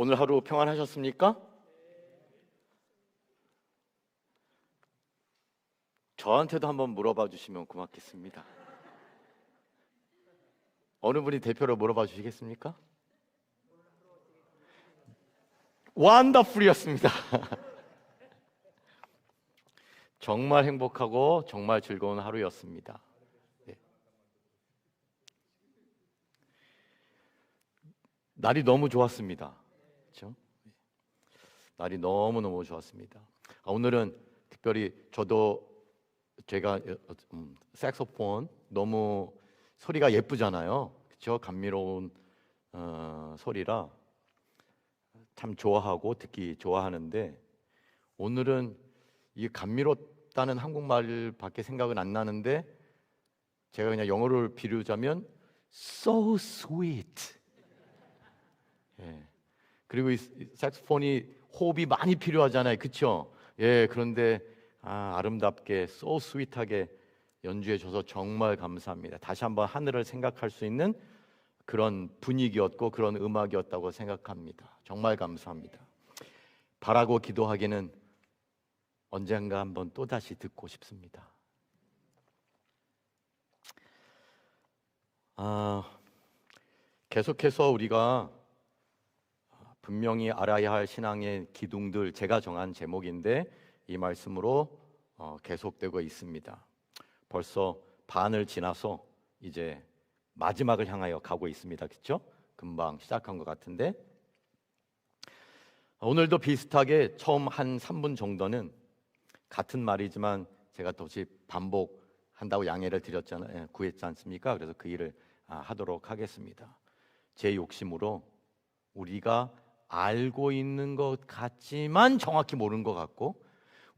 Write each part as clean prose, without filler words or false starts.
오늘 하루 평안하셨습니까? 저한테도 한번 물어봐 주시면 고맙겠습니다. 어느 분이 대표로 물어봐 주시겠습니까? 원더풀이었습니다. 정말 행복하고 정말 즐거운 하루였습니다. 네. 날이 너무 좋았습니다. 그렇죠? 날이 너무너무 좋았습니다. 오늘은 특별히 제가 색소폰 너무 소리가 예쁘잖아요. 그렇죠? 감미로운 소리라 참 좋아하고 듣기 좋아하는데, 오늘은 이 감미롭다는 한국말밖에 생각은 안 나는데 제가 그냥 영어를 비유자면 so sweet. 예. 그리고 이 색소폰이 호흡이 많이 필요하잖아요, 그렇죠? 예, 그런데 아름답게 so sweet하게 연주해줘서 정말 감사합니다. 다시 한번 하늘을 생각할 수 있는 그런 분위기였고 그런 음악이었다고 생각합니다. 정말 감사합니다. 바라고 기도하기는 언젠가 한번 또다시 듣고 싶습니다. 계속해서 우리가 분명히 알아야 할 신앙의 기둥들, 제가 정한 제목인데 이 말씀으로 계속되고 있습니다. 벌써 반을 지나서 이제 마지막을 향하여 가고 있습니다. 그렇죠? 금방 시작한 것 같은데, 오늘도 비슷하게 처음 한 3분 정도는 같은 말이지만 제가 다시 반복한다고 양해를 드렸잖아요. 구했지 않습니까? 그래서 그 일을 하도록 하겠습니다. 제 욕심으로 우리가 알고 있는 것 같지만 정확히 모르는 것 같고,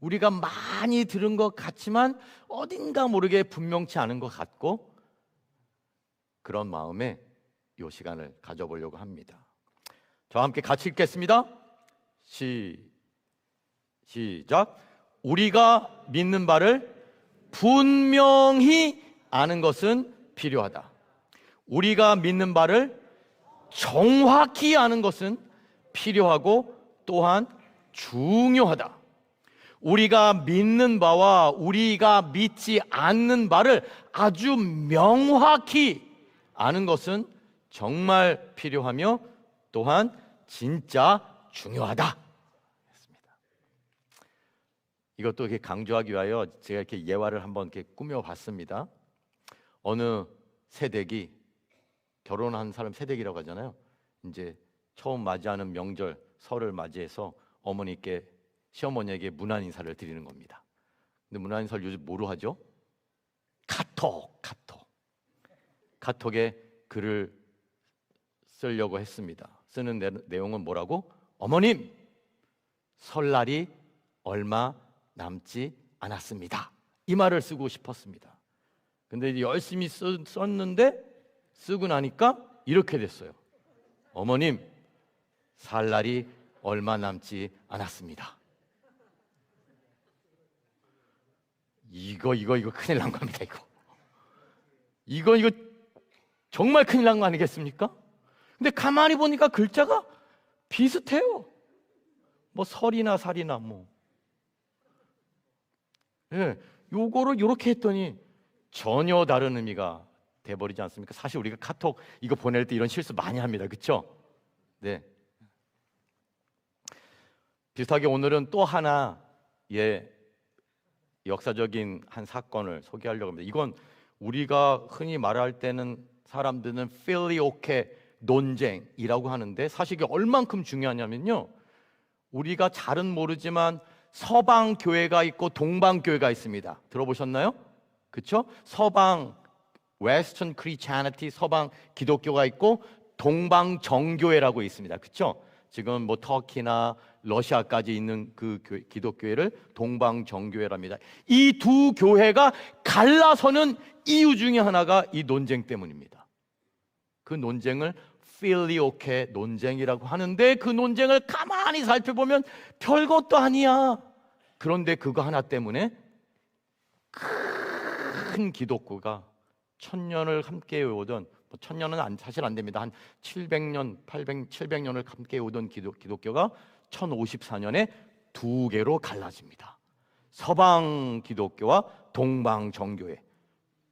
우리가 많이 들은 것 같지만 어딘가 모르게 분명치 않은 것 같고, 그런 마음에 이 시간을 가져보려고 합니다. 저와 함께 같이 읽겠습니다. 시작. 우리가 믿는 바를 분명히 아는 것은 필요하다. 우리가 믿는 바를 정확히 아는 것은 필요하고 또한 중요하다. 우리가 믿는 바와 우리가 믿지 않는 바를 아주 명확히 아는 것은 정말 필요하며 또한 진짜 중요하다. 이것도 이렇게 강조하기 위하여 제가 이렇게 예화를 한번 이렇게 꾸며봤습니다. 어느 새댁이, 결혼한 사람 새댁이라고 하잖아요. 이제 처음 맞이하는 명절 설을 맞이해서 어머니께, 시어머니에게 문안 인사를 드리는 겁니다. 근데 문안 인사를 요즘 뭐로 하죠? 카톡에 글을 쓰려고 했습니다. 쓰는 내용은 뭐라고? 어머님, 설날이 얼마 남지 않았습니다. 이 말을 쓰고 싶었습니다. 근데 이제 열심히 썼는데 쓰고 나니까 이렇게 됐어요. 어머님, 살 날이 얼마 남지 않았습니다. 이거 큰일 난 겁니다. 이거 정말 큰일 난 거 아니겠습니까? 근데 가만히 보니까 글자가 비슷해요. 뭐 설이나 살이나 뭐. 예, 요거를 요렇게 했더니 전혀 다른 의미가 돼버리지 않습니까? 사실 우리가 카톡 이거 보낼 때 이런 실수 많이 합니다. 그렇죠? 네. 비슷하게 오늘은 또 하나의 역사적인 한 사건을 소개하려고 합니다. 이건 우리가 흔히 말할 때는 사람들은 필리오케 논쟁이라고 하는데, 사실 이게 얼만큼 중요하냐면요, 우리가 잘은 모르지만 서방 교회가 있고 동방 교회가 있습니다. 들어보셨나요? 그렇죠? 서방 웨스턴 크리스찬리티, 서방 기독교가 있고 동방 정교회라고 있습니다. 그렇죠? 지금 뭐 터키나 러시아까지 있는 그 기독교회를 동방 정교회랍니다. 이 두 교회가 갈라서는 이유 중에 하나가 이 논쟁 때문입니다. 그 논쟁을 필리오케 논쟁이라고 하는데, 그 논쟁을 가만히 살펴보면 별것도 아니야. 그런데 그거 하나 때문에 큰 기독교가 1000년을 함께 오던, 1000년은 사실 안 됩니다. 한 700년, 700년을 함께 오던 기독교가 1054년에 두 개로 갈라집니다. 서방 기독교와 동방 정교회.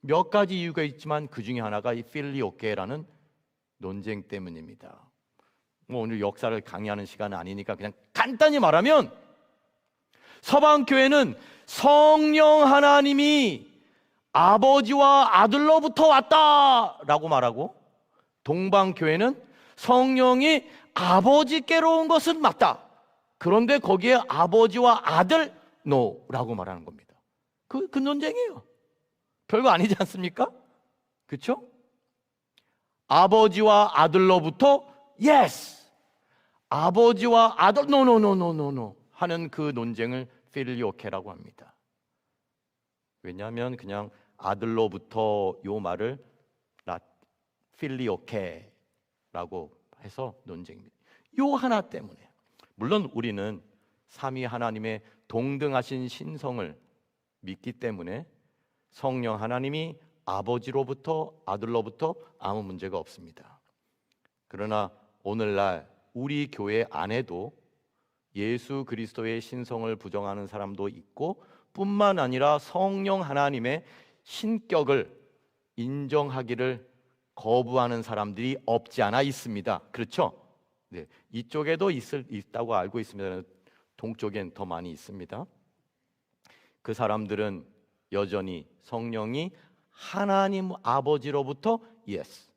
몇 가지 이유가 있지만 그 중에 하나가 이 필리오케라는 논쟁 때문입니다. 오늘 역사를 강의하는 시간은 아니니까 그냥 간단히 말하면, 서방 교회는 성령 하나님이 아버지와 아들로부터 왔다라고 말하고, 동방 교회는 성령이 아버지께로 온 것은 맞다, 그런데 거기에 아버지와 아들 노라고 말하는 겁니다. 그 논쟁이에요. 별거 아니지 않습니까? 그렇죠? 아버지와 아들로부터 yes, 아버지와 아들 no 하는 그 논쟁을 필리오케라고 합니다. 왜냐하면 그냥 아들로부터 요 말을 필리오케라고 해서 논쟁입니다. 요 하나 때문에. 물론 우리는 삼위 하나님의 동등하신 신성을 믿기 때문에 성령 하나님이 아버지로부터 아들로부터 아무 문제가 없습니다. 그러나 오늘날 우리 교회 안에도 예수 그리스도의 신성을 부정하는 사람도 있고, 뿐만 아니라 성령 하나님의 신격을 인정하기를 거부하는 사람들이 없지 않아 있습니다. 그렇죠? 네, 이쪽에도 있다고 알고 있습니다. 동쪽엔 더 많이 있습니다. 그 사람들은 여전히 성령이 하나님 아버지로부터 yes,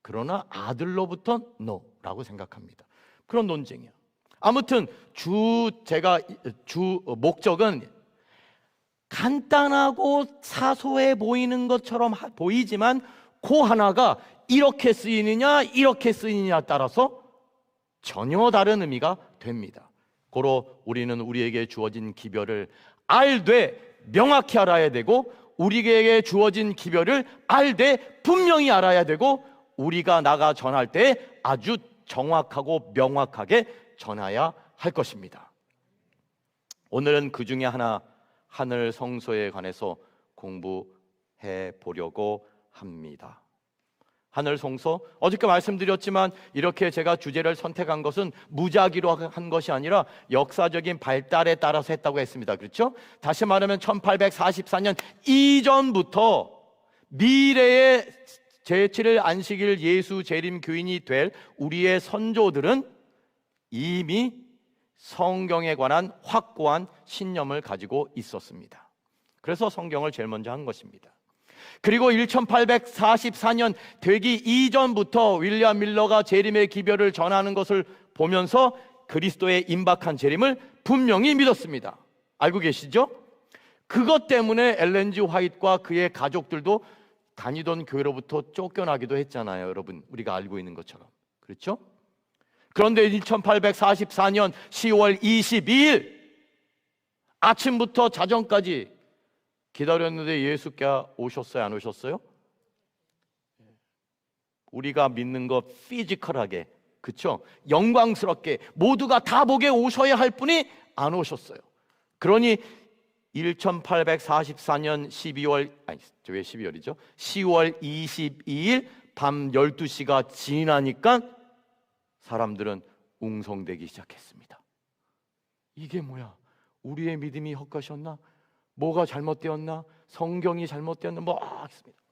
그러나 아들로부터 no라고 생각합니다. 그런 논쟁이야. 아무튼 주 목적은 간단하고 사소해 보이는 것처럼 보이지만, 그 하나가 이렇게 쓰이느냐 이렇게 쓰이느냐에 따라서 전혀 다른 의미가 됩니다. 고로 우리는 우리에게 주어진 기별을 알되 명확히 알아야 되고, 우리에게 주어진 기별을 알되 분명히 알아야 되고, 우리가 나가 전할 때 아주 정확하고 명확하게 전해야 할 것입니다. 오늘은 그 중에 하나, 하늘 성소에 관해서 공부해 보려고 합니다. 하늘 성소, 어저께 말씀드렸지만 이렇게 제가 주제를 선택한 것은 무작위로 한 것이 아니라 역사적인 발달에 따라서 했다고 했습니다. 그렇죠? 다시 말하면 1844년 이전부터 미래의 제7일 안식일 예수 재림 교인이 될 우리의 선조들은 이미 성경에 관한 확고한 신념을 가지고 있었습니다. 그래서 성경을 제일 먼저 한 것입니다. 그리고 1844년 되기 이전부터 윌리엄 밀러가 재림의 기별을 전하는 것을 보면서 그리스도의 임박한 재림을 분명히 믿었습니다. 알고 계시죠? 그것 때문에 엘렌 G 화이트와 그의 가족들도 다니던 교회로부터 쫓겨나기도 했잖아요. 여러분, 우리가 알고 있는 것처럼. 그렇죠? 그런데 1844년 10월 22일 아침부터 자정까지 기다렸는데 예수께 오셨어요? 안 오셨어요? 우리가 믿는 것 피지컬하게, 그렇죠? 영광스럽게 모두가 다 보게 오셔야 할 분이 안 오셨어요. 그러니 1844년 12월, 아니 왜 12월이죠? 10월 22일 밤 12시가 지나니까 사람들은 웅성대기 시작했습니다. 이게 뭐야? 우리의 믿음이 헛것이었나? 뭐가 잘못되었나? 성경이 잘못되었나? 했습니다.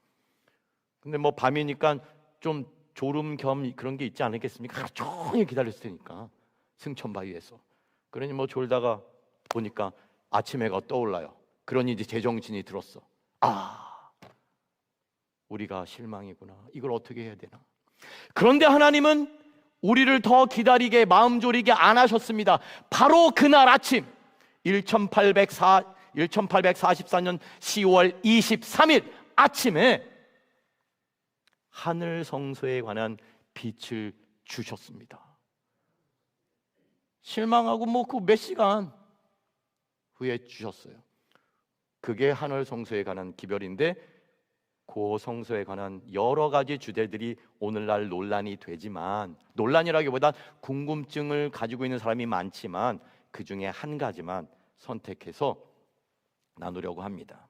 근데 밤이니까 좀 졸음 겸 그런 게 있지 않겠습니까? 하루 종일 기다렸을 테니까 승천바위에서. 그러니 졸다가 보니까 아침 해가 떠올라요. 그러니 이제 제정신이 들었어. 우리가 실망이구나. 이걸 어떻게 해야 되나? 그런데 하나님은 우리를 더 기다리게, 마음 졸이게 안 하셨습니다. 바로 그날 아침 1844년 10월 23일 아침에 하늘 성소에 관한 빛을 주셨습니다. 실망하고 그 몇 시간 후에 주셨어요. 그게 하늘 성소에 관한 기별인데, 그 성소에 관한 여러 가지 주제들이 오늘날 논란이 되지만, 논란이라기보다 궁금증을 가지고 있는 사람이 많지만 그 중에 한 가지만 선택해서 나누려고 합니다.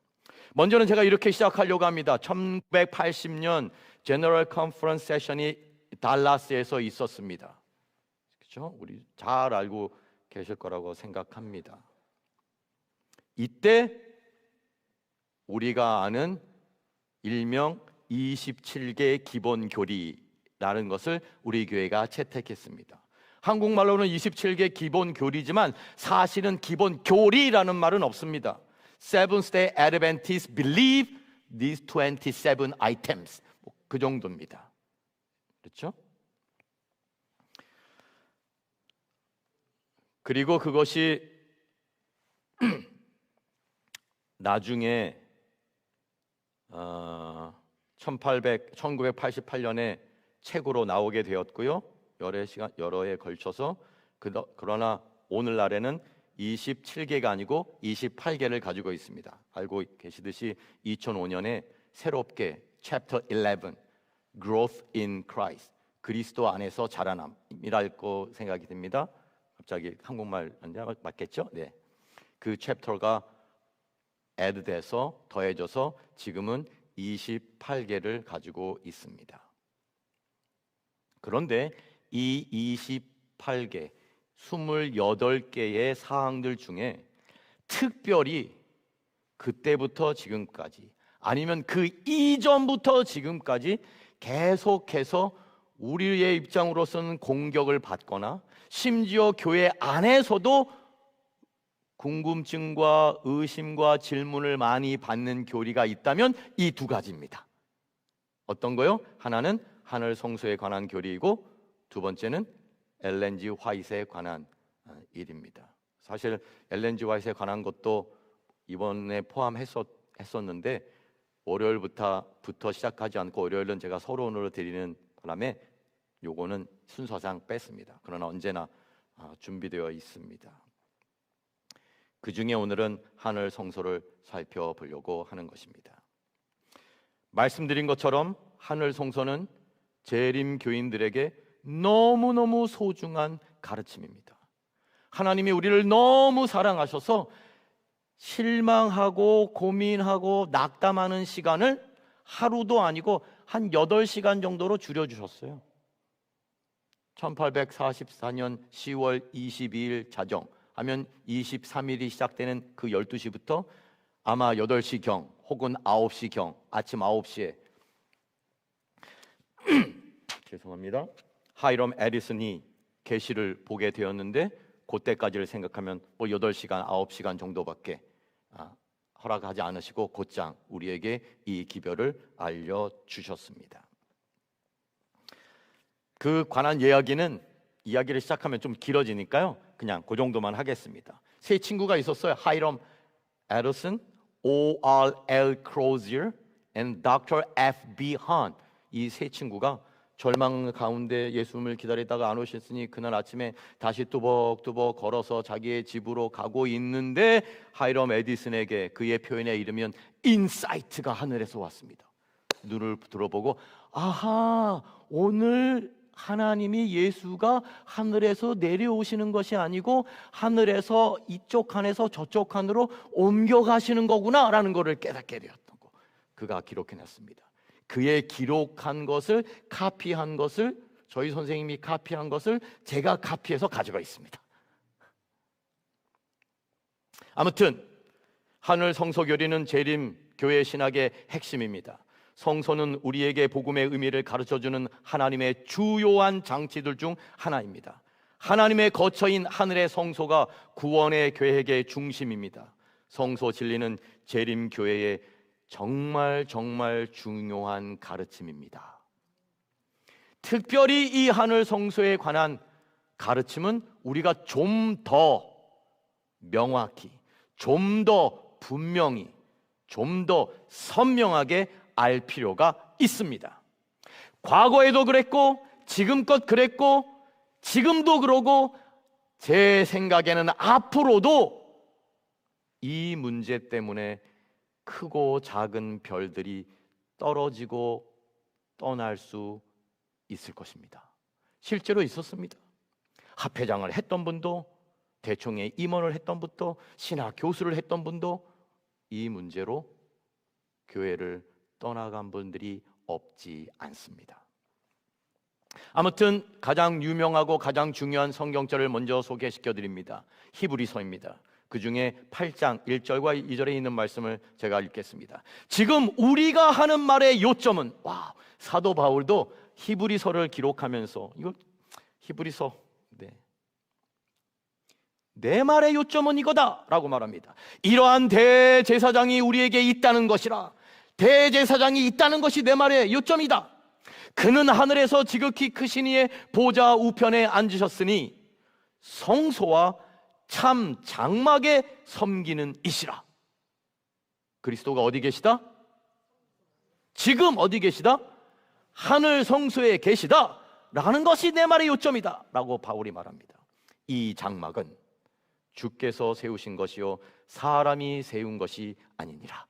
먼저는 제가 이렇게 시작하려고 합니다. 1980년 제너럴 컨퍼런스 세션이 달라스에서 있었습니다. 그렇죠? 우리 잘 알고 계실 거라고 생각합니다. 이때 우리가 아는 일명 27개 기본 교리라는 것을 우리 교회가 채택했습니다. 한국말로는 27개 기본 교리지만 사실은 기본 교리라는 말은 없습니다. Seventh-day Adventists believe these 27 items. 그 정도입니다. 그렇죠? 그리고 그것이 나중에 1988년에 책으로 나오게 되었고요. 여러 해 걸쳐서 그러나 오늘날에는 27개가 아니고 28개를 가지고 있습니다. 알고 계시듯이 2005년에 새롭게 Chapter 11 Growth in Christ 그리스도 안에서 자라남이라고 생각이 듭니다. 갑자기 한국말 맞겠죠? 네. 그 챕터가 애드돼서 더해져서 지금은 28개를 가지고 있습니다. 그런데 이 28개, 28개의 사항들 중에 특별히 그때부터 지금까지 아니면 그 이전부터 지금까지 계속해서 우리의 입장으로서는 공격을 받거나 심지어 교회 안에서도 궁금증과 의심과 질문을 많이 받는 교리가 있다면 이 두 가지입니다. 어떤 거요? 하나는 하늘 성소에 관한 교리이고 두 번째는 엘렌 G 화이트에 관한 일입니다. 사실 엘렌 G 화이트에 관한 것도 이번에 포함했었는데 월요일부터 시작하지 않고 월요일은 제가 서론으로 드리는 바람에 요거는 순서상 뺐습니다. 그러나 언제나 준비되어 있습니다. 그 중에 오늘은 하늘 성소를 살펴보려고 하는 것입니다. 말씀드린 것처럼 하늘 성소는 재림 교인들에게 너무너무 소중한 가르침입니다. 하나님이 우리를 너무 사랑하셔서 실망하고 고민하고 낙담하는 시간을 하루도 아니고 한 8시간 정도로 줄여주셨어요. 1844년 10월 22일 자정 하면 23일이 시작되는 그 12시부터 아마 8시경 혹은 9시경 아침 9시에 죄송합니다. 하이럼 에디슨이 계시를 보게 되었는데 그때까지를 생각하면 8시간 9시간 정도밖에 허락하지 않으시고 곧장 우리에게 이 기별을 알려주셨습니다. 그 관한 이야기를 시작하면 좀 길어지니까요. 그냥 그 정도만 하겠습니다. 세 친구가 있었어요. 하이럼 에디슨, O.R.L. 크로지어 and Dr. F.B. 한. 이 세 친구가 절망 가운데 예수님을 기다리다가 안 오셨으니 그날 아침에 다시 뚜벅뚜벅 걸어서 자기의 집으로 가고 있는데 하이럼 에디슨에게 그의 표현에 이르면 인사이트가 하늘에서 왔습니다. 눈을 들어보고 아하, 오늘 하나님이 예수가 하늘에서 내려오시는 것이 아니고 하늘에서 이쪽 칸에서 저쪽 칸으로 옮겨가시는 거구나 라는 것을 깨닫게 되었던 거. 그가 기록해놨습니다. 그의 기록한 것을 카피한 것을 저희 선생님이 카피한 것을 제가 카피해서 가지고 있습니다. 아무튼 하늘 성소 교리는 재림 교회 신학의 핵심입니다. 성소는 우리에게 복음의 의미를 가르쳐주는 하나님의 주요한 장치들 중 하나입니다. 하나님의 거처인 하늘의 성소가 구원의 계획의 중심입니다. 성소 진리는 재림 교회의 정말 중요한 가르침입니다. 특별히 이 하늘 성소에 관한 가르침은 우리가 좀 더 명확히, 좀 더 분명히, 좀 더 선명하게 알 필요가 있습니다. 과거에도 그랬고 지금껏 그랬고 지금도 그러고 제 생각에는 앞으로도 이 문제 때문에 크고 작은 별들이 떨어지고 떠날 수 있을 것입니다. 실제로 있었습니다. 합회장을 했던 분도 대총회 임원을 했던 분도 신학 교수를 했던 분도 이 문제로 교회를 떠나간 분들이 없지 않습니다. 아무튼 가장 유명하고 가장 중요한 성경절을 먼저 소개시켜 드립니다. 히브리서입니다. 그 중에 8장 1절과 2절에 있는 말씀을 제가 읽겠습니다. 지금 우리가 하는 말의 요점은, 사도 바울도 히브리서를 기록하면서, 이거 히브리서, 내 말의 요점은 이거다 라고 말합니다. 이러한 대제사장이 우리에게 있다는 것이라. 대제사장이 있다는 것이 내 말의 요점이다. 그는 하늘에서 지극히 크신 이의 보좌 우편에 앉으셨으니 성소와 참 장막에 섬기는 이시라. 그리스도가 어디 계시다? 지금 어디 계시다? 하늘 성소에 계시다 라는 것이 내 말의 요점이다 라고 바울이 말합니다. 이 장막은 주께서 세우신 것이요 사람이 세운 것이 아니니라.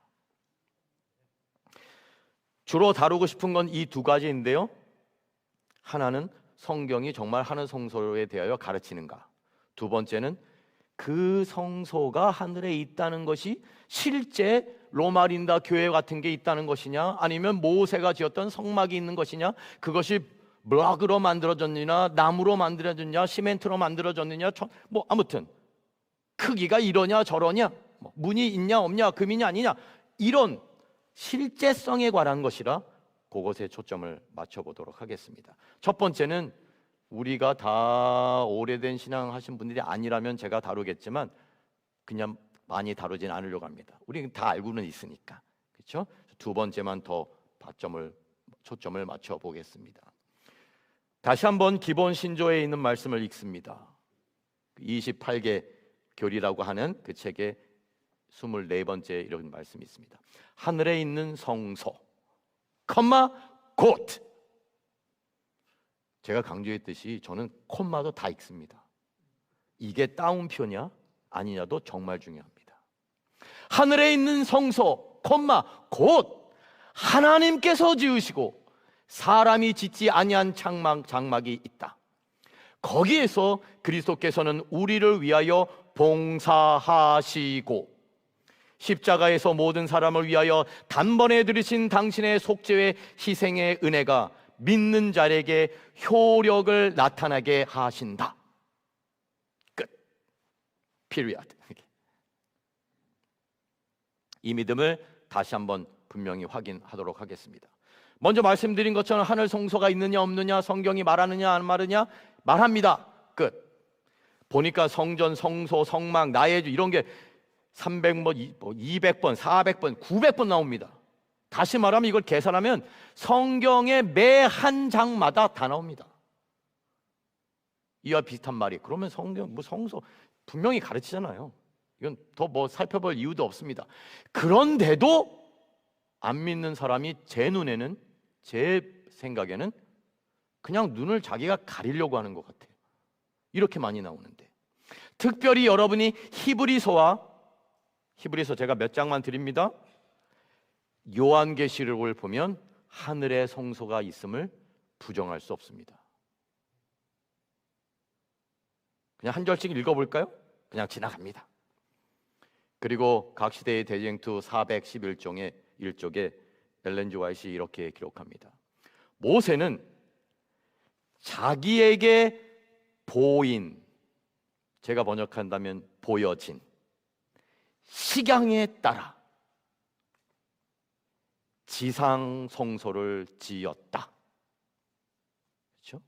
주로 다루고 싶은 건 이 두 가지인데요, 하나는 성경이 정말 하늘 성소에 대하여 가르치는가, 두 번째는 그 성소가 하늘에 있다는 것이 실제 로마린다 교회 같은 게 있다는 것이냐, 아니면 모세가 지었던 성막이 있는 것이냐, 그것이 블럭으로 만들어졌느냐, 나무로 만들어졌느냐, 시멘트로 만들어졌느냐, 아무튼 크기가 이러냐 저러냐, 문이 있냐 없냐, 금이냐 아니냐, 이런 실제성에 관한 것이라 그것에 초점을 맞춰보도록 하겠습니다. 첫 번째는 우리가 다 오래된 신앙 하신 분들이 아니라면 제가 다루겠지만 그냥 많이 다루진 않으려고 합니다. 우리는 다 알고는 있으니까. 그렇죠? 두 번째만 더 초점을 맞춰보겠습니다. 다시 한번 기본 신조에 있는 말씀을 읽습니다. 28개 교리라고 하는 그 책에 24번째 이런 말씀이 있습니다. 하늘에 있는 성소, 곧. 제가 강조했듯이 저는 콤마도 다 읽습니다. 이게 따옴표냐 아니냐도 정말 중요합니다. 하늘에 있는 성소, 곧 하나님께서 지으시고 사람이 짓지 아니한 장막이 있다. 거기에서 그리스도께서는 우리를 위하여 봉사하시고 십자가에서 모든 사람을 위하여 단번에 들으신 당신의 속죄의 희생의 은혜가 믿는 자에게 효력을 나타나게 하신다. 끝. period. 이 믿음을 다시 한번 분명히 확인하도록 하겠습니다. 먼저 말씀드린 것처럼 하늘 성소가 있느냐 없느냐, 성경이 말하느냐 안 말하느냐, 말합니다. 끝. 보니까 성전, 성소, 성막, 나의 주 이런 게 300번, 200번, 400번, 900번 나옵니다. 다시 말하면 이걸 계산하면 성경의 매 한 장마다 다 나옵니다. 이와 비슷한 말이. 그러면 성경, 성소 분명히 가르치잖아요. 이건 더 살펴볼 이유도 없습니다. 그런데도 안 믿는 사람이 제 눈에는, 제 생각에는 그냥 눈을 자기가 가리려고 하는 것 같아요. 이렇게 많이 나오는데, 특별히 여러분이 히브리서 제가 몇 장만 드립니다. 요한계시록을 보면 하늘에 성소가 있음을 부정할 수 없습니다. 그냥 한 절씩 읽어볼까요? 그냥 지나갑니다. 그리고 각 시대의 대쟁투 411쪽에 엘렌 지 화이트가 이렇게 기록합니다. 모세는 자기에게 보인, 제가 번역한다면 보여진 식양에 따라 지상 성소를 지었다. 그렇죠?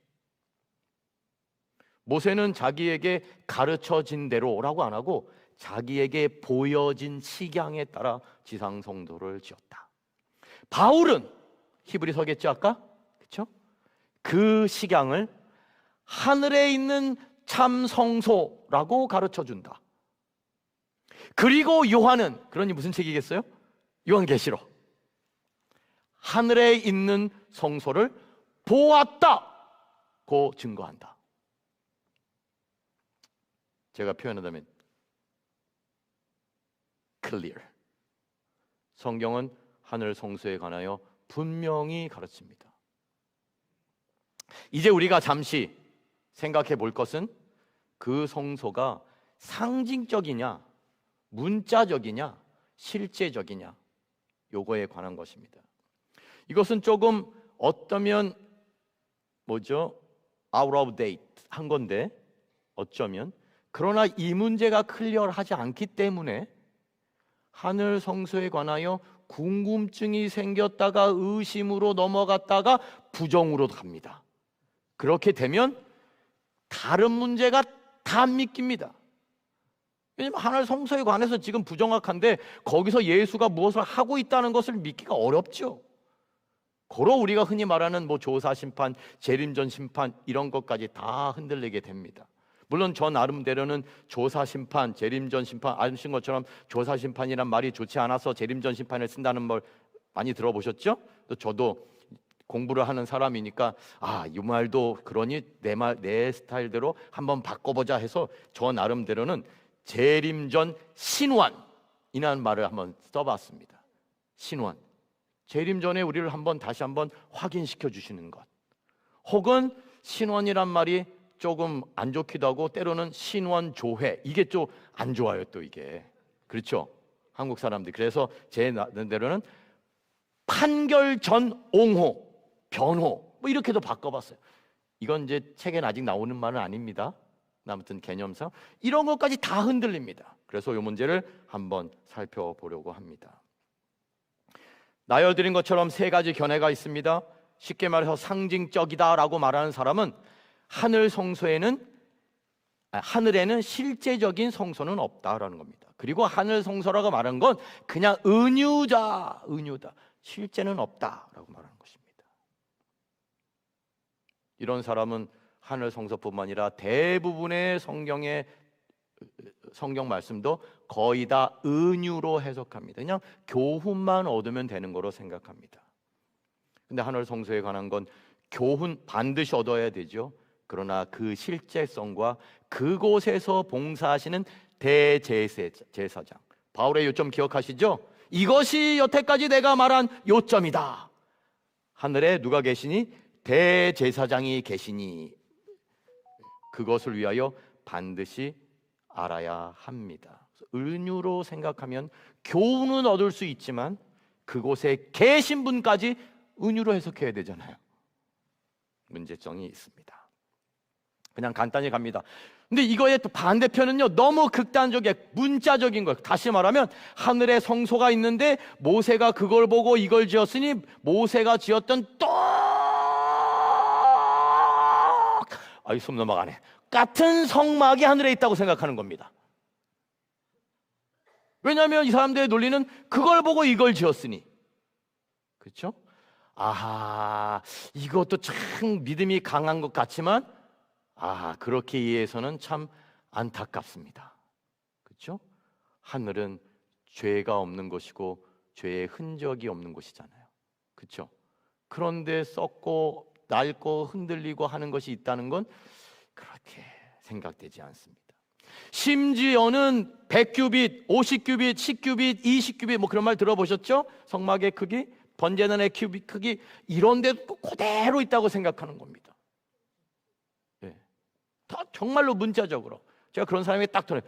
모세는 자기에게 가르쳐진 대로라고 안 하고 자기에게 보여진 식양에 따라 지상 성소를 지었다. 바울은 히브리서겠죠 아까? 그렇죠? 그 식양을 하늘에 있는 참 성소라고 가르쳐 준다. 그리고 요한은, 그러니 무슨 책이겠어요? 요한계시록. 하늘에 있는 성소를 보았다고 증거한다. 제가 표현한다면 clear. 성경은 하늘 성소에 관하여 분명히 가르칩니다. 이제 우리가 잠시 생각해 볼 것은 그 성소가 상징적이냐, 문자적이냐, 실제적이냐, 요거에 관한 것입니다. 이것은 조금 어쩌면 out of date 한 건데 어쩌면, 그러나 이 문제가 클리어하지 않기 때문에 하늘 성소에 관하여 궁금증이 생겼다가 의심으로 넘어갔다가 부정으로 갑니다. 그렇게 되면 다른 문제가 다 안 믿깁니다. 왜냐하면 하늘 성소에 관해서 지금 부정확한데 거기서 예수가 무엇을 하고 있다는 것을 믿기가 어렵죠. 고로 우리가 흔히 말하는 조사 심판, 재림전 심판 이런 것까지 다 흔들리게 됩니다. 물론 저 나름대로는 조사 심판, 재림전 심판, 아신 것처럼 조사 심판이란 말이 좋지 않아서 재림전 심판을 쓴다는 말 많이 들어보셨죠? 저도 공부를 하는 사람이니까 이 말도 그러니 내 스타일대로 한번 바꿔보자 해서 저 나름대로는 재림전 신환이라는 말을 한번 써봤습니다. 신환, 재림전에 우리를 다시 한번 확인시켜 주시는 것. 혹은 신환이란 말이 조금 안 좋기도 하고 때로는 신원조회, 이게 좀 안 좋아요. 또 이게 그렇죠, 한국 사람들. 그래서 제 나름대로는 판결 전 옹호, 변호 이렇게도 바꿔봤어요. 이건 이제 책에 아직 나오는 말은 아닙니다. 아무튼 개념상 이런 것까지 다 흔들립니다. 그래서 이 문제를 한번 살펴보려고 합니다. 나열드린 것처럼 세 가지 견해가 있습니다. 쉽게 말해서 상징적이다라고 말하는 사람은 하늘에는 실제적인 성소는 없다라는 겁니다. 그리고 하늘 성소라고 말하는 건 그냥 은유다, 실제는 없다라고 말하는 것입니다. 이런 사람은 하늘 성소뿐만 아니라 대부분의 성경 말씀도 거의 다 은유로 해석합니다. 그냥 교훈만 얻으면 되는 거로 생각합니다. 근데 하늘 성소에 관한 건 교훈 반드시 얻어야 되죠. 그러나 그 실제성과 그곳에서 봉사하시는 대제사장, 바울의 요점 기억하시죠? 이것이 여태까지 내가 말한 요점이다. 하늘에 누가 계시니? 대제사장이 계시니 그것을 위하여 반드시 알아야 합니다. 은유로 생각하면 교훈은 얻을 수 있지만 그곳에 계신 분까지 은유로 해석해야 되잖아요. 문제점이 있습니다. 그냥 간단히 갑니다. 근데 이거의 또 반대편은요, 너무 극단적이에요. 문자적인 거예요. 다시 말하면 하늘에 성소가 있는데 모세가 그걸 보고 이걸 지었으니 모세가 지었던 숨 넘어가네, 같은 성막이 하늘에 있다고 생각하는 겁니다. 왜냐하면 이 사람들의 논리는 그걸 보고 이걸 지었으니. 그렇죠? 이것도 참 믿음이 강한 것 같지만 그렇게 이해해서는 참 안타깝습니다. 그렇죠? 하늘은 죄가 없는 것이고 죄의 흔적이 없는 곳이잖아요. 그렇죠? 그런데 썩고 낡고 흔들리고 하는 것이 있다는 건 그렇게 생각되지 않습니다. 심지어는 100규빗, 50규빗, 10규빗, 20규빗 그런 말 들어보셨죠? 성막의 크기, 번제단의 규빗 크기, 이런 데도 그대로 있다고 생각하는 겁니다. 다 정말로 문자적으로. 제가 그런 사람이 딱 들어요.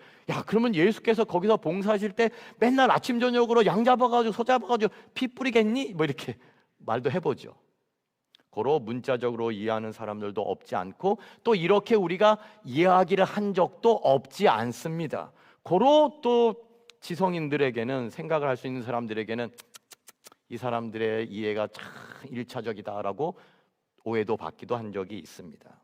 그러면 예수께서 거기서 봉사하실 때 맨날 아침 저녁으로 양 잡아가지고 소 잡아가지고 피 뿌리겠니? 이렇게 말도 해보죠. 고로 문자적으로 이해하는 사람들도 없지 않고 또 이렇게 우리가 이해하기를 한 적도 없지 않습니다. 고로 또 지성인들에게는, 생각을 할 수 있는 사람들에게는 이 사람들의 이해가 참 1차적이다라고 오해도 받기도 한 적이 있습니다.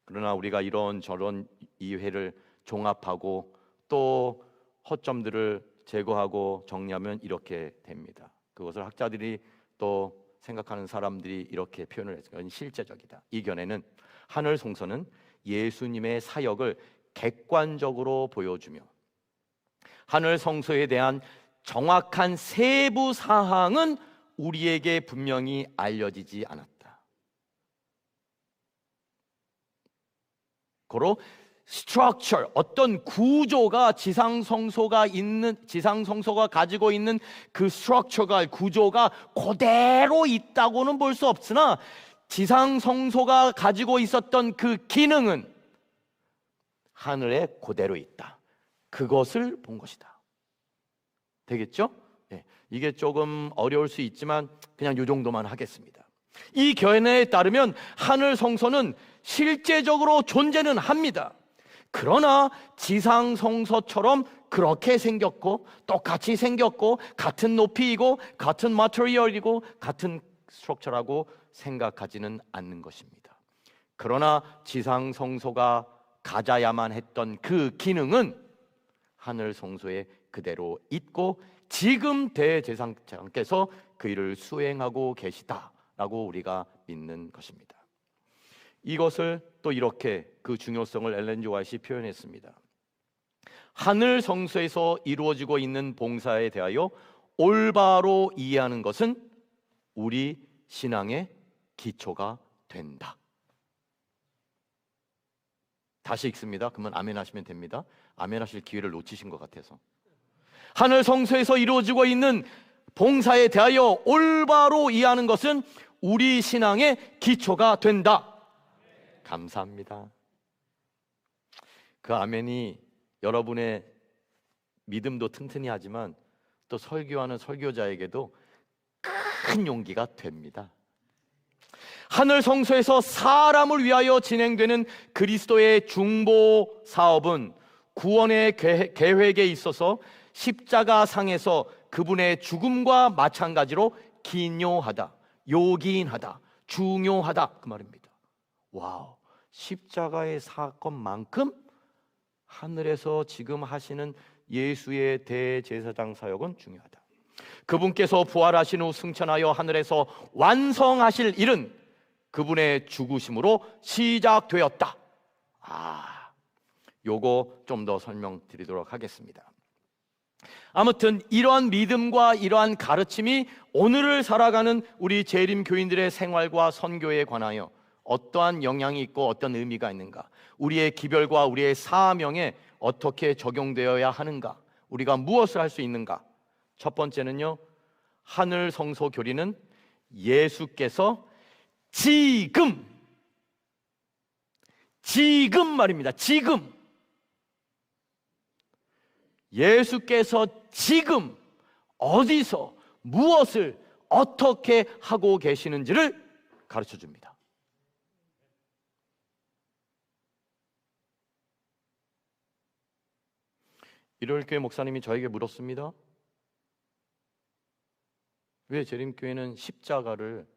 그러나 우리가 이런저런 이해를 종합하고 또 허점들을 제거하고 정리하면 이렇게 됩니다. 그것을 학자들이 또 생각하는 사람들이 이렇게 표현을 했어요. 실제적이다. 이 견해는 하늘 성소는 예수님의 사역을 객관적으로 보여주며 하늘 성소에 대한 정확한 세부 사항은 우리에게 분명히 알려지지 않았다. 고로 structure, 어떤 구조가 지상 성소가 가지고 있는 그 structure가, 구조가 그대로 있다고는 볼 수 없으나 지상 성소가 가지고 있었던 그 기능은 하늘에 그대로 있다. 그것을 본 것이다. 되겠죠? 이게 조금 어려울 수 있지만 그냥 이 정도만 하겠습니다. 이 견해에 따르면 하늘 성소는 실제적으로 존재는 합니다. 그러나 지상 성소처럼 그렇게 생겼고 똑같이 생겼고 같은 높이이고 같은 마테리얼이고 같은 스트럭처라고 생각하지는 않는 것입니다. 그러나 지상 성소가 가져야만 했던 그 기능은 하늘 성소에 그대로 있고 지금 대제사장께서 그 일을 수행하고 계시다라고 우리가 믿는 것입니다. 이것을 또 이렇게 그 중요성을 엘렌 지 화이트이 표현했습니다. 하늘 성소에서 이루어지고 있는 봉사에 대하여 올바로 이해하는 것은 우리 신앙의 기초가 된다. 다시 읽습니다. 그러면 아멘 하시면 됩니다. 아멘 하실 기회를 놓치신 것 같아서. 하늘 성소에서 이루어지고 있는 봉사에 대하여 올바로 이해하는 것은 우리 신앙의 기초가 된다. 감사합니다. 그 아멘이 여러분의 믿음도 튼튼히 하지만 또 설교하는 설교자에게도 큰 용기가 됩니다. 하늘 성소에서 사람을 위하여 진행되는 그리스도의 중보 사업은 구원의 계획에 있어서 십자가 상에서 그분의 죽음과 마찬가지로 기묘하다, 요긴하다, 중요하다 그 말입니다. 와우, 십자가의 사건만큼 하늘에서 지금 하시는 예수의 대제사장 사역은 중요하다. 그분께서 부활하신 후 승천하여 하늘에서 완성하실 일은 그분의 죽으심으로 시작되었다. 요거 좀 더 설명드리도록 하겠습니다. 아무튼 이러한 믿음과 이러한 가르침이 오늘을 살아가는 우리 재림 교인들의 생활과 선교에 관하여 어떠한 영향이 있고 어떤 의미가 있는가, 우리의 기별과 우리의 사명에 어떻게 적용되어야 하는가, 우리가 무엇을 할 수 있는가. 첫 번째는요, 하늘 성소 교리는 예수께서 지금 말입니다. 지금 예수께서 지금 어디서 무엇을 어떻게 하고 계시는지를 가르쳐 줍니다. 일요일교회 목사님이 저에게 물었습니다. 왜 재림교회는 십자가를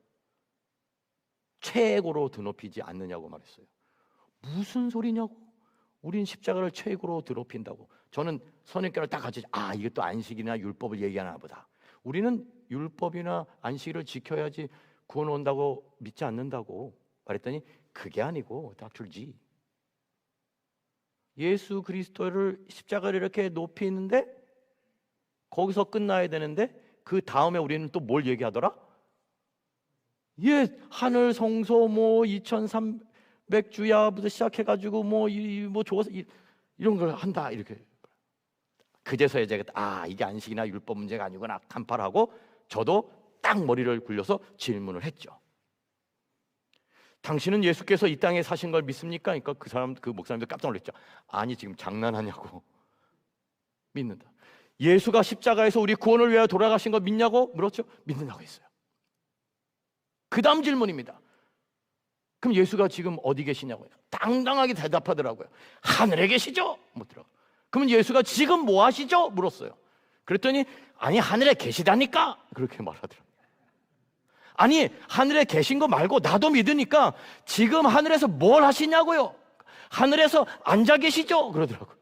최고로 드높이지 않느냐고 말했어요. 무슨 소리냐고. 우린 십자가를 최고로 드높인다고. 저는 선입견을 딱 가지고 이게 또 안식이나 율법을 얘기하나 보다. 우리는 율법이나 안식일을 지켜야지 구원 온다고 믿지 않는다고 말했더니 그게 아니고 Dr. G. 예수 그리스도를 십자가를 이렇게 높이는데 거기서 끝나야 되는데 그 다음에 우리는 또 뭘 얘기하더라? 하늘 성소 2300주야부터 시작해가지고 좋아서 이런 걸 한다 이렇게. 그제서야 제가 이게 안식이나 율법 문제가 아니구나 간파하고 저도 딱 머리를 굴려서 질문을 했죠. 당신은 예수께서 이 땅에 사신 걸 믿습니까? 그러니까 그 목사님도 깜짝 놀랐죠. 아니 지금 장난하냐고. 믿는다. 예수가 십자가에서 우리 구원을 위하여 돌아가신 거 믿냐고 물었죠. 믿는다고 했어요. 그 다음 질문입니다. 그럼 예수가 지금 어디 계시냐고요. 당당하게 대답하더라고요. 하늘에 계시죠? 묻더라고요. 그러면 예수가 지금 뭐 하시죠? 물었어요. 그랬더니 아니 하늘에 계시다니까 그렇게 말하더라고요. 아니 하늘에 계신 거 말고 나도 믿으니까 지금 하늘에서 뭘 하시냐고요. 하늘에서 앉아 계시죠? 그러더라고요.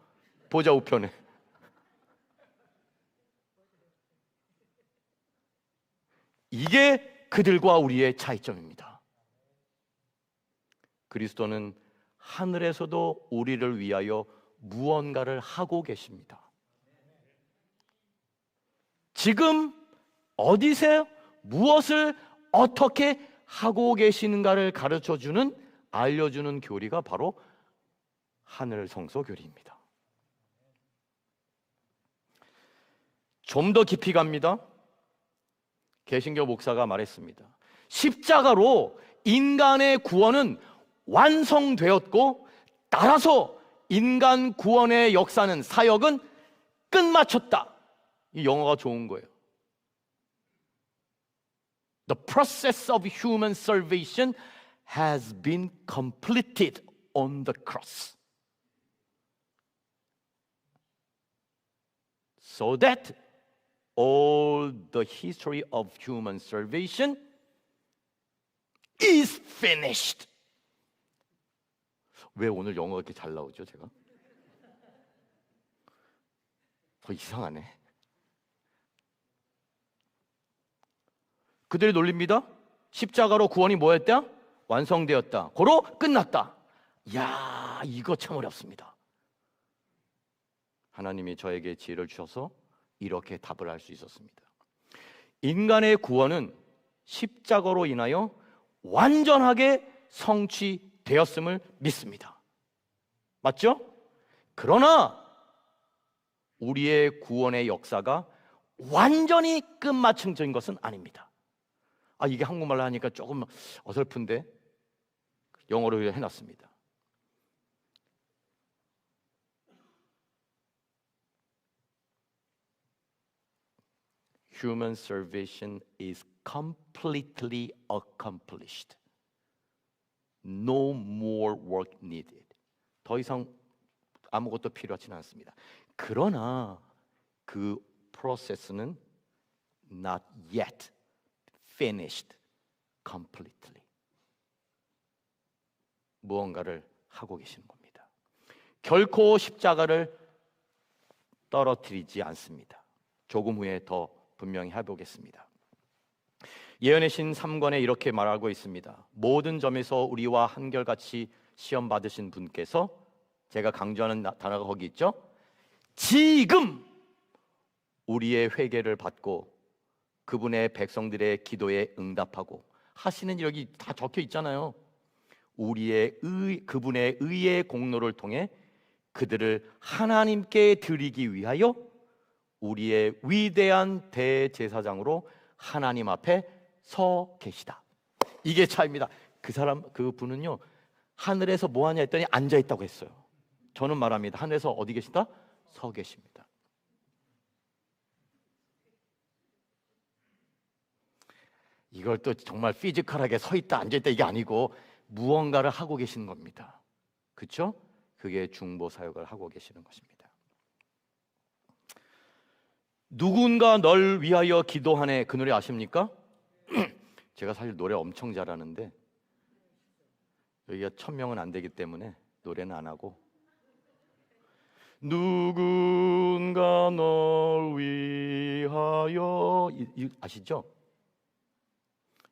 보좌 우편에. 이게 그들과 우리의 차이점입니다. 그리스도는 하늘에서도 우리를 위하여 무언가를 하고 계십니다. 지금 어디서 무엇을 어떻게 하고 계시는가를 가르쳐주는, 알려주는 교리가 바로 하늘 성소 교리입니다. 좀 더 깊이 갑니다. 개신교 목사가 말했습니다. 십자가로 인간의 구원은 완성되었고 따라서 인간 구원의 역사는, 사역은 끝마쳤다. 이 영어가 좋은 거예요. The process of human salvation has been completed on the cross. So that all the history of human salvation is finished. 왜 오늘 영어가 이렇게 잘 나오죠, 제가? 더 이상하네. 그들의 논리입니다. 십자가로 구원이 뭐였다? 완성되었다. 고로 끝났다. 이야, 이거 참 어렵습니다. 하나님이 저에게 지혜를 주셔서 이렇게 답을 할 수 있었습니다. 인간의 구원은 십자가로 인하여 완전하게 성취되었음을 믿습니다. 맞죠? 그러나 우리의 구원의 역사가 완전히 끝마침적인 것은 아닙니다. 이게 한국말로 하니까 조금 어설픈데 영어로 해놨습니다. Human salvation is completely accomplished. No more work needed. 더 이상 아무것도 필요하지는 않습니다. 그러나 그 프로세스는 not yet finished completely. 무언가를 하고 계시는 겁니다. 결코 십자가를 떨어뜨리지 않습니다. 조금 후에 더 분명히 해보겠습니다. 예언의 신 3권에 이렇게 말하고 있습니다. 모든 점에서 우리와 한결같이 시험 받으신 분께서, 제가 강조하는 단어가 거기 있죠. 지금 우리의 회개를 받고 그분의 백성들의 기도에 응답하고 하시는, 여기 다 적혀 있잖아요. 그분의 의의 공로를 통해 그들을 하나님께 드리기 위하여 우리의 위대한 대제사장으로 하나님 앞에 서 계시다. 이게 차이입니다. 그분은요, 하늘에서 뭐 하냐 했더니 앉아 있다고 했어요. 저는 말합니다. 하늘에서 어디 계시다? 서 계십니다. 이걸 또 정말 피지컬하게 서 있다 앉아 있다 이게 아니고 무언가를 하고 계시는 겁니다. 그렇죠? 그게 중보 사역을 하고 계시는 것입니다. 누군가 널 위하여 기도하네, 그 노래 아십니까? 제가 사실 노래 엄청 잘하는데 여기가 1000명은 안 되기 때문에 노래는 안 하고, 누군가 널 위하여, 아시죠?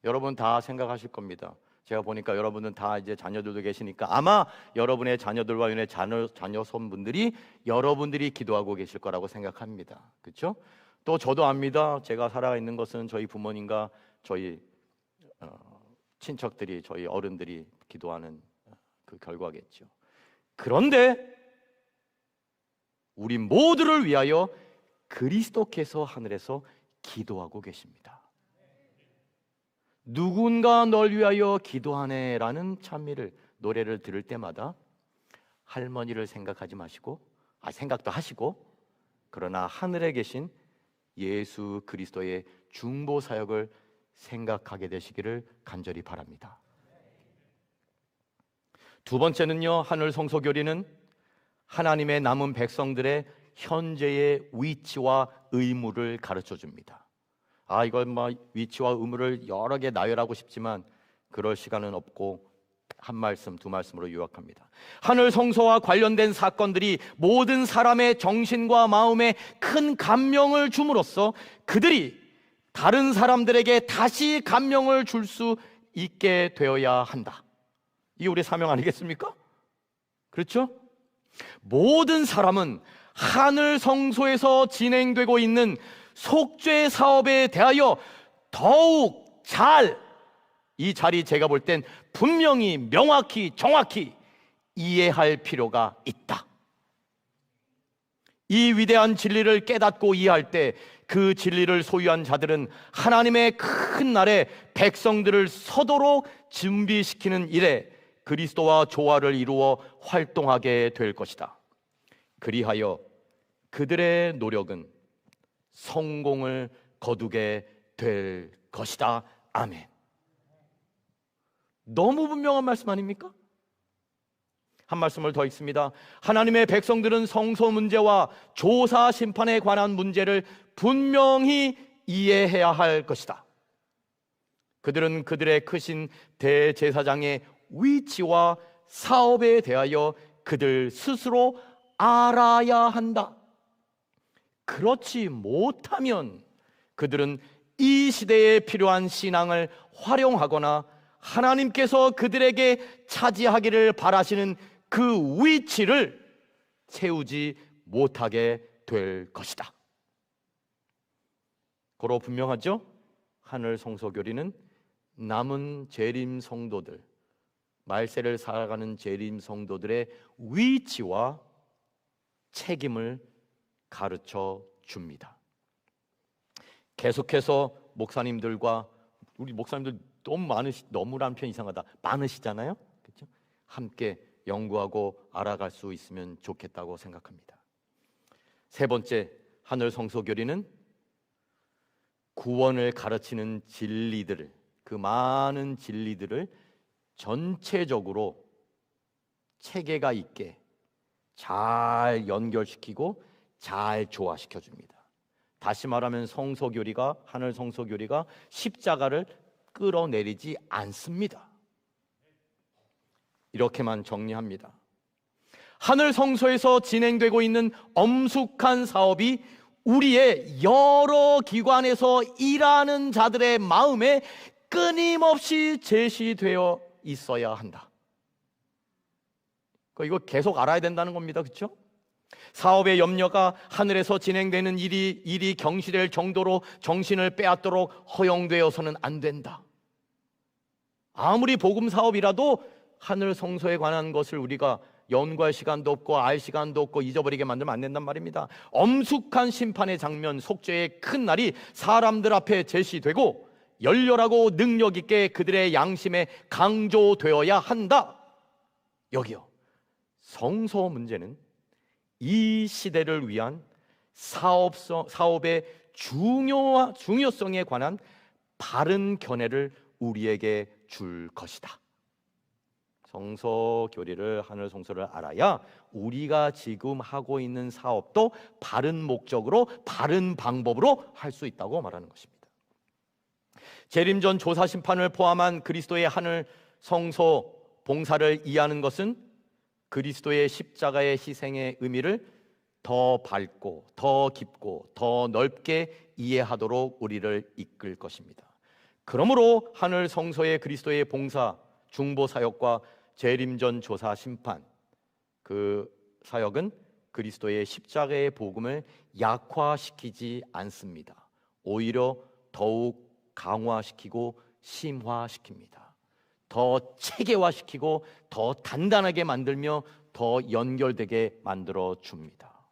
여러분 다 생각하실 겁니다. 제가 보니까 여러분은 다 이제 자녀들도 계시니까 아마 여러분의 자녀들과 윤의 자녀 손분들이 여러분들이 기도하고 계실 거라고 생각합니다. 그렇죠? 또 저도 압니다. 제가 살아있는 것은 저희 부모님과 저희 친척들이, 저희 어른들이 기도하는 그 결과겠죠. 그런데 우리 모두를 위하여 그리스도께서 하늘에서 기도하고 계십니다. 누군가 널 위하여 기도하네라는 찬미를, 노래를 들을 때마다 할머니를 생각하지 마시고, 생각도 하시고, 그러나 하늘에 계신 예수 그리스도의 중보 사역을 생각하게 되시기를 간절히 바랍니다. 두 번째는요, 하늘 성소교리는 하나님의 남은 백성들의 현재의 위치와 의무를 가르쳐 줍니다. 이걸 위치와 의무를 여러 개 나열하고 싶지만 그럴 시간은 없고 한 말씀, 두 말씀으로 요약합니다. 하늘 성소와 관련된 사건들이 모든 사람의 정신과 마음에 큰 감명을 줌으로써 그들이 다른 사람들에게 다시 감명을 줄 수 있게 되어야 한다. 이게 우리의 사명 아니겠습니까? 그렇죠? 모든 사람은 하늘 성소에서 진행되고 있는 속죄 사업에 대하여 더욱 이 자리 제가 볼 땐 분명히 명확히 정확히 이해할 필요가 있다. 이 위대한 진리를 깨닫고 이해할 때 그 진리를 소유한 자들은 하나님의 큰 날에 백성들을 서도록 준비시키는 일에 그리스도와 조화를 이루어 활동하게 될 것이다. 그리하여 그들의 노력은 성공을 거두게 될 것이다. 아멘. 너무 분명한 말씀 아닙니까? 한 말씀을 더 읽습니다. 하나님의 백성들은 성소 문제와 조사 심판에 관한 문제를 분명히 이해해야 할 것이다. 그들은 그들의 크신 대제사장의 위치와 사업에 대하여 그들 스스로 알아야 한다. 그렇지 못하면 그들은 이 시대에 필요한 신앙을 활용하거나 하나님께서 그들에게 차지하기를 바라시는 그 위치를 채우지 못하게 될 것이다. 고로 분명하죠? 하늘 성소교리는 남은 재림 성도들, 말세를 살아가는 재림 성도들의 위치와 책임을 가르쳐 줍니다. 계속해서 목사님들과, 우리 목사님들 너무란 표현 이상하다, 많으시잖아요. 그렇죠? 함께 연구하고 알아갈 수 있으면 좋겠다고 생각합니다. 세 번째, 하늘 성소교리는 구원을 가르치는 진리들을, 그 많은 진리들을 전체적으로 체계가 있게 잘 연결시키고 잘 조화시켜 줍니다. 다시 말하면 성소교리가, 하늘 성소교리가 십자가를 끌어내리지 않습니다. 이렇게만 정리합니다. 하늘 성소에서 진행되고 있는 엄숙한 사업이 우리의 여러 기관에서 일하는 자들의 마음에 끊임없이 제시되어 있어야 한다. 이거 계속 알아야 된다는 겁니다. 그렇죠? 사업의 염려가 하늘에서 진행되는 일이 경시될 정도로 정신을 빼앗도록 허용되어서는 안 된다. 아무리 복음 사업이라도 하늘 성소에 관한 것을 우리가 연구할 시간도 없고 알 시간도 없고 잊어버리게 만들면 안 된단 말입니다. 엄숙한 심판의 장면, 속죄의 큰 날이 사람들 앞에 제시되고 열렬하고 능력 있게 그들의 양심에 강조되어야 한다. 여기요, 성소 문제는 이 시대를 위한 사업의 중요성에 관한 바른 견해를 우리에게 줄 것이다. 성소 교리를, 하늘 성소를 알아야 우리가 지금 하고 있는 사업도 바른 목적으로, 바른 방법으로 할 수 있다고 말하는 것입니다. 재림전 조사 심판을 포함한 그리스도의 하늘 성소 봉사를 이해하는 것은 그리스도의 십자가의 희생의 의미를 더 밝고 더 깊고 더 넓게 이해하도록 우리를 이끌 것입니다. 그러므로 하늘 성소의 그리스도의 봉사, 중보 사역과 재림전 조사 심판, 그 사역은 그리스도의 십자가의 복음을 약화시키지 않습니다. 오히려 더욱 강화시키고 심화시킵니다. 더 체계화시키고 더 단단하게 만들며 더 연결되게 만들어 줍니다.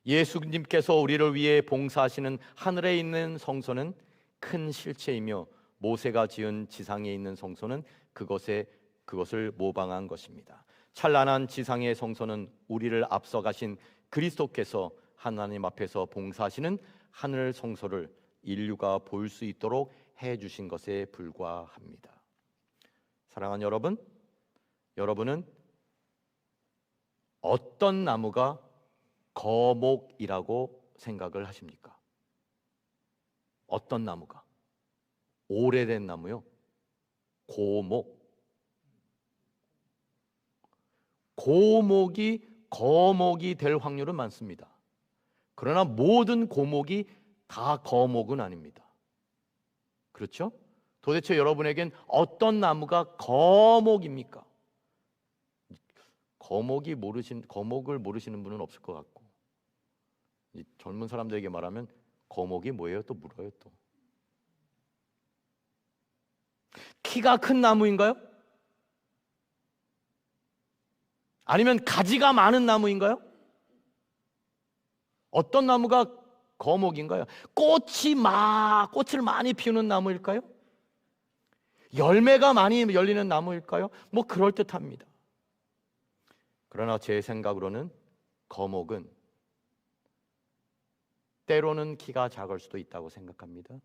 예수님께서 우리를 위해 봉사하시는 하늘에 있는 성소는 큰 실체이며 모세가 지은 지상에 있는 성소는 그것을 모방한 것입니다. 찬란한 지상의 성소는 우리를 앞서가신 그리스도께서 하나님 앞에서 봉사하시는 하늘 성소를 인류가 볼 수 있도록 해주신 것에 불과합니다. 사랑하는 여러분, 여러분은 어떤 나무가 거목이라고 생각을 하십니까? 어떤 나무가? 오래된 나무요? 고목. 고목이 거목이 될 확률은 많습니다. 그러나 모든 고목이 다 거목은 아닙니다. 그렇죠? 도대체 여러분에겐 어떤 나무가 거목입니까? 거목을 모르시는 분은 없을 것 같고, 젊은 사람들에게 말하면 거목이 뭐예요? 또 물어요. 또 키가 큰 나무인가요? 아니면 가지가 많은 나무인가요? 어떤 나무가 거목인가요? 꽃을 많이 피우는 나무일까요? 열매가 많이 열리는 나무일까요? 뭐 그럴듯합니다. 그러나 제 생각으로는 거목은 때로는 키가 작을 수도 있다고 생각합니다.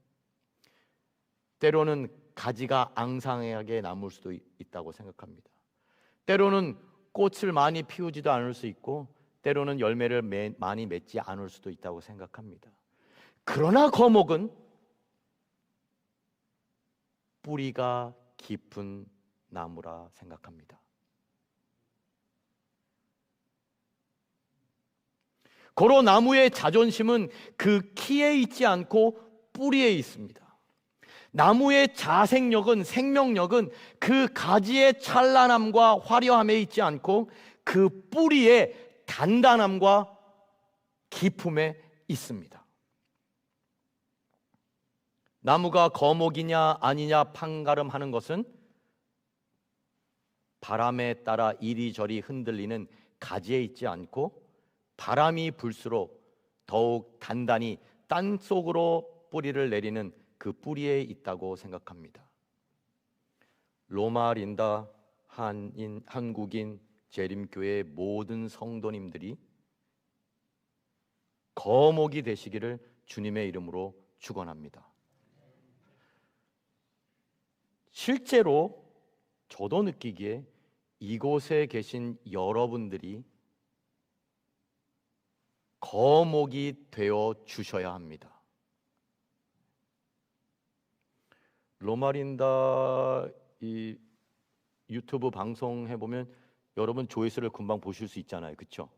때로는 가지가 앙상하게 남을 수도 있다고 생각합니다. 때로는 꽃을 많이 피우지도 않을 수 있고 때로는 열매를 많이 맺지 않을 수도 있다고 생각합니다. 그러나 거목은 뿌리가 깊은 나무라 생각합니다. 고로 나무의 자존심은 그 키에 있지 않고 뿌리에 있습니다. 나무의 자생력은, 생명력은 그 가지의 찬란함과 화려함에 있지 않고 그 뿌리의 단단함과 기품에 있습니다. 나무가 거목이냐 아니냐 판가름하는 것은 바람에 따라 이리저리 흔들리는 가지에 있지 않고 바람이 불수록 더욱 단단히 땅속으로 뿌리를 내리는 그 뿌리에 있다고 생각합니다. 로마 린다 한국인 재림교회 모든 성도님들이 거목이 되시기를 주님의 이름으로 축원합니다. 실제로 저도 느끼기에 이곳에 계신 여러분들이 거목이 되어 주셔야 합니다. 로마린다 이 유튜브 방송 해보면 여러분 조회수를 금방 보실 수 있잖아요. 그렇죠?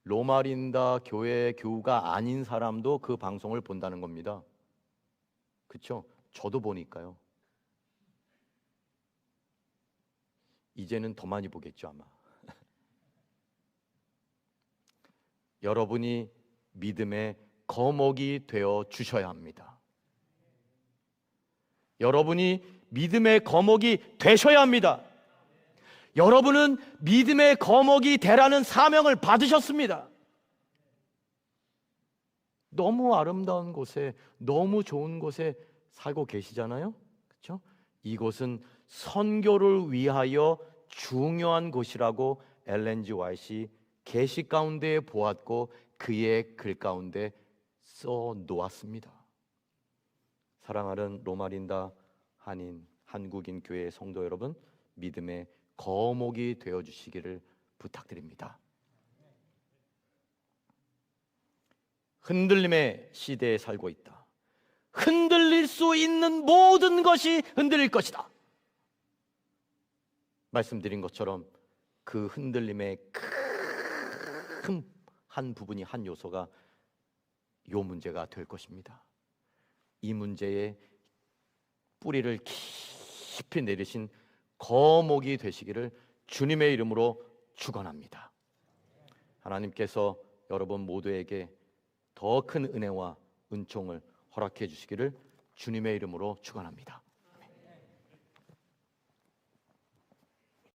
로마린다 교회 교우가 아닌 사람도 그 방송을 본다는 겁니다. 그렇죠? 저도 보니까요. 이제는 더 많이 보겠죠 아마. 여러분이 믿음의 거목이 되어 주셔야 합니다. 여러분이 믿음의 거목이 되셔야 합니다. 여러분은 믿음의 거목이 되라는 사명을 받으셨습니다. 너무 아름다운 곳에, 너무 좋은 곳에 살고 계시잖아요. 그렇죠? 이곳은 선교를 위하여 중요한 곳이라고 엘렌 G. 화이트이 계시 가운데 보았고 그의 글 가운데 써 놓았습니다. 사랑하는 로마린다 한국인 교회 성도 여러분, 믿음의 거목이 되어 주시기를 부탁드립니다. 흔들림의 시대에 살고 있다. 흔들릴 수 있는 모든 것이 흔들릴 것이다. 말씀드린 것처럼 그 흔들림의 큰 한 부분이, 한 요소가 요 문제가 될 것입니다. 이 문제에 뿌리를 깊이 내리신 거목이 되시기를 주님의 이름으로 축원합니다. 하나님께서 여러분 모두에게 더 큰 은혜와 은총을 허락해 주시기를 주님의 이름으로 축원합니다.